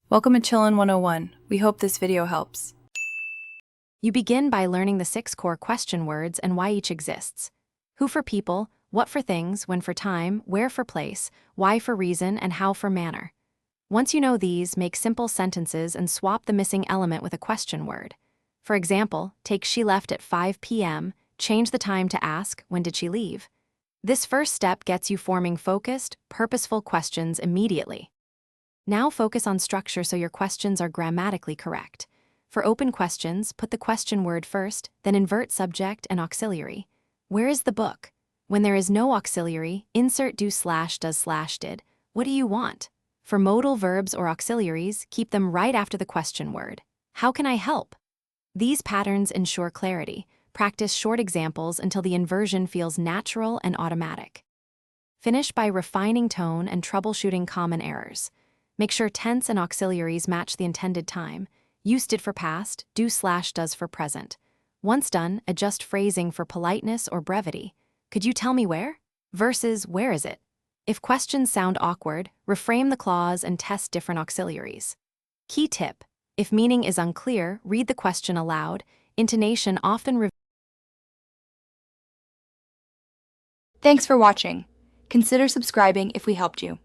Welcome to Chillin' 101. We hope this video helps. You begin by learning the 6 core question words and why each exists. Who for people, what for things, when for time, where for place, why for reason, and how for manner. Once you know these, make simple sentences and swap the missing element with a question word. For example, take she left at 5 p.m., change the time to ask, when did she leave? This first step gets you forming focused, purposeful questions immediately. Now focus on structure so your questions are grammatically correct. For open questions, put the question word first, then invert subject and auxiliary. Where is the book? When there is no auxiliary, insert do/, does/ did. What do you want? For modal verbs or auxiliaries, keep them right after the question word. How can I help? These patterns ensure clarity. Practice short examples until the inversion feels natural and automatic. Finish by refining tone and troubleshooting common errors. Make sure tense and auxiliaries match the intended time. Used did for past, do/does for present. Once done, adjust phrasing for politeness or brevity. Could you tell me where? Versus where is it? If questions sound awkward, reframe the clause and test different auxiliaries. Key tip: if meaning is unclear, read the question aloud. Intonation often Thanks for watching. Consider subscribing if we helped you.